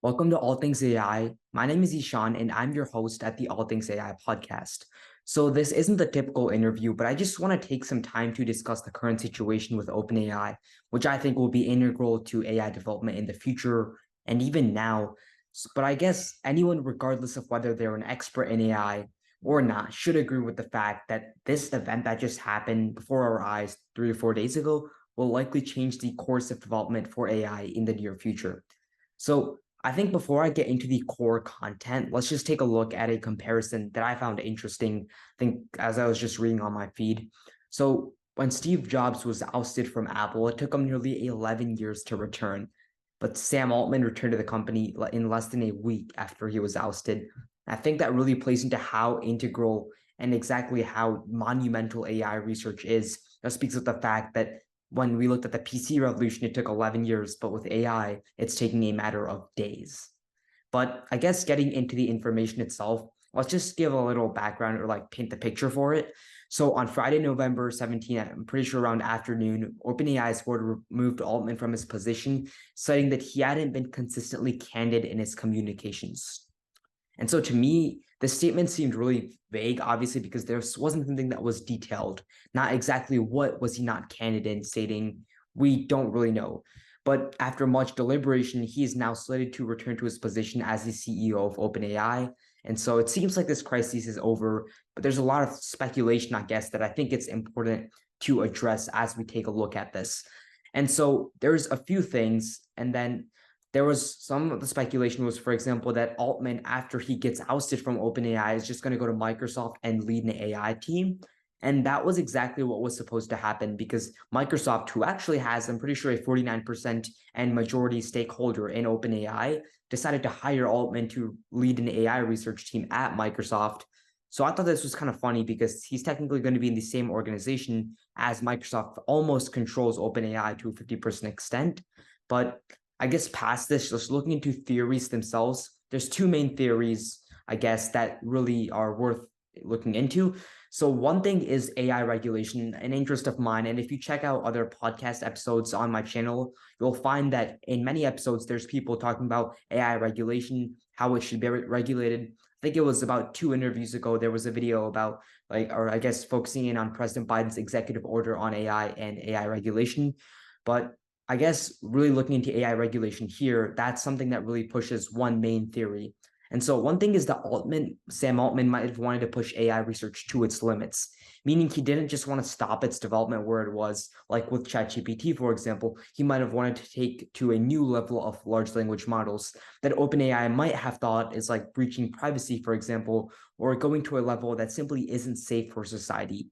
Welcome to All Things AI. My name is Ishan, and I'm your host at the All Things AI podcast. So, this isn't the typical interview, but I just want to take some time to discuss the current situation with OpenAI, which I think will be integral to AI development in the future and even now. But I guess anyone, regardless of whether they're an expert in AI or not, should agree with the fact that this event that just happened before our eyes 3 or 4 days ago will likely change the course of development for AI in the near future. So, I think before I get into the core content, let's just take a look at a comparison that I found interesting. I think as I was just reading on my feed. So when Steve Jobs was ousted from Apple, it took him nearly 11 years to return. But Sam Altman returned to the company in less than a week after he was ousted. I think that really plays into how integral and exactly how monumental AI research is. That speaks of the fact that when we looked at the PC revolution, it took 11 years, but with AI, it's taking a matter of days. But I guess getting into the information itself, let's just give a little background or like paint the picture for it. So on Friday, November 17th, I'm pretty sure around afternoon, OpenAI's board removed Altman from his position, citing that he hadn't been consistently candid in his communications. And so to me, the statement seemed really vague, obviously, because there wasn't something that was detailed. Not exactly what was he not candid in, stating, we don't really know. But after much deliberation, he is now slated to return to his position as the CEO of OpenAI. And so it seems like this crisis is over, but there's a lot of speculation, I guess, that I think it's important to address as we take a look at this. And so there's a few things, and then there was some of the speculation was, for example, that Altman, after he gets ousted from OpenAI, is just going to go to Microsoft and lead an AI team. And that was exactly what was supposed to happen because Microsoft, who actually has, I'm pretty sure, a 49% and majority stakeholder in OpenAI, decided to hire Altman to lead an AI research team at Microsoft. So I thought this was kind of funny because he's technically going to be in the same organization as Microsoft almost controls OpenAI to a 50% extent. But I guess past this, just looking into theories themselves, there's two main theories, I guess, that really are worth looking into. So one thing is AI regulation, an interest of mine. And if you check out other podcast episodes on my channel, you'll find that in many episodes, there's people talking about AI regulation, how it should be regulated. I think it was about 2 interviews ago, there was a video about or I guess focusing in on President Biden's executive order on AI and AI regulation. But I guess really looking into AI regulation here, that's something that really pushes one main theory. And so one thing is that Sam Altman might have wanted to push AI research to its limits, meaning he didn't just want to stop its development where it was, like with ChatGPT, for example. He might have wanted to take to a new level of large language models that OpenAI might have thought is like breaching privacy, for example, or going to a level that simply isn't safe for society.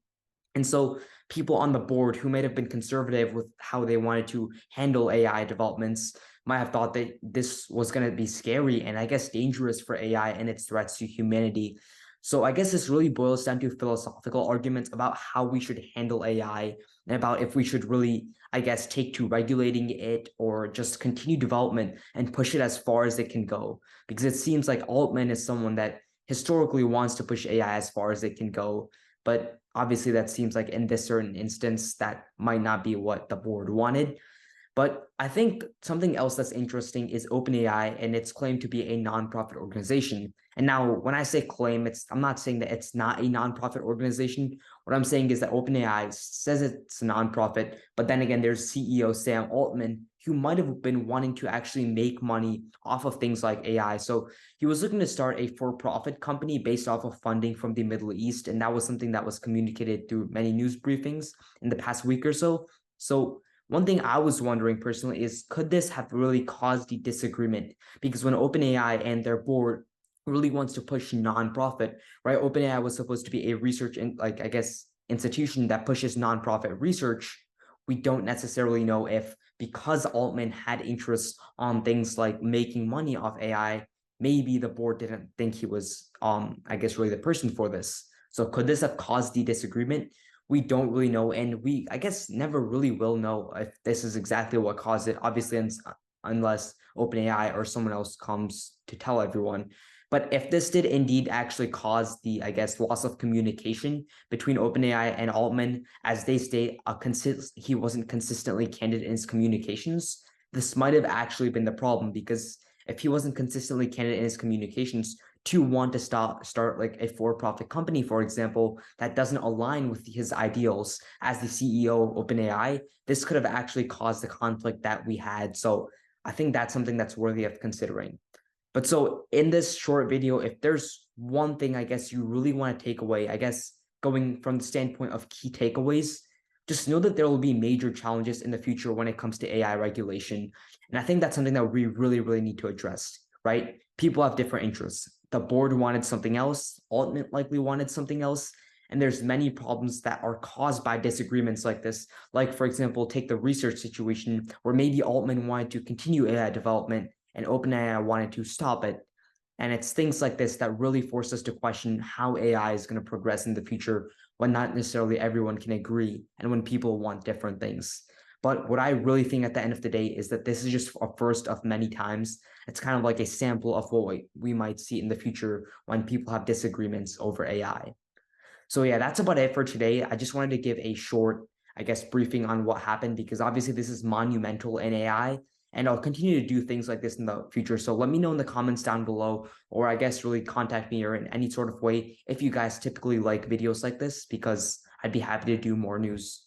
And so people on the board who might have been conservative with how they wanted to handle AI developments might have thought that this was going to be scary and I guess dangerous for AI and its threats to humanity. So I guess this really boils down to philosophical arguments about how we should handle AI and about if we should really, I guess, take to regulating it or just continue development and push it as far as it can go. Because it seems like Altman is someone that historically wants to push AI as far as it can go. But obviously, that seems like in this certain instance, that might not be what the board wanted. But I think something else that's interesting is OpenAI and its claim to be a nonprofit organization. And now, when I say claim, I'm not saying that it's not a nonprofit organization. What I'm saying is that OpenAI says it's a nonprofit, but then again, there's CEO Sam Altman who might have been wanting to actually make money off of things like AI. So he was looking to start a for-profit company based off of funding from the Middle East, and that was something that was communicated through many news briefings in the past week or so. So one thing I was wondering personally is, could this have really caused the disagreement? Because when OpenAI and their board really wants to push nonprofit, right? OpenAI was supposed to be a research and I guess institution that pushes nonprofit research. We don't necessarily know if because Altman had interests on things like making money off AI, maybe the board didn't think he was I guess really the person for this. So could this have caused the disagreement? We don't really know, and we I guess never really will know if this is exactly what caused it, obviously, unless OpenAI or someone else comes to tell everyone. But if this did indeed actually cause the, I guess, loss of communication between OpenAI and Altman, as they state, he wasn't consistently candid in his communications, this might have actually been the problem because if he wasn't consistently candid in his communications to want to start like a for-profit company, for example, that doesn't align with his ideals as the CEO of OpenAI, this could have actually caused the conflict that we had. So I think that's something that's worthy of considering. But so in this short video, if there's one thing I guess you really want to take away, I guess going from the standpoint of key takeaways, just know that there will be major challenges in the future when it comes to AI regulation. And I think that's something that we really, really need to address, right? People have different interests. The board wanted something else. Altman likely wanted something else. And there's many problems that are caused by disagreements like this. Like, for example, take the research situation where maybe Altman wanted to continue AI development and OpenAI wanted to stop it. And it's things like this that really force us to question how AI is going to progress in the future when not necessarily everyone can agree and when people want different things. But what I really think at the end of the day is that this is just a first of many times. It's kind of like a sample of what we might see in the future when people have disagreements over AI. So yeah, that's about it for today. I just wanted to give a short, I guess, briefing on what happened because obviously this is monumental in AI and I'll continue to do things like this in the future. So let me know in the comments down below, or I guess really contact me or in any sort of way if you guys typically like videos like this, because I'd be happy to do more news.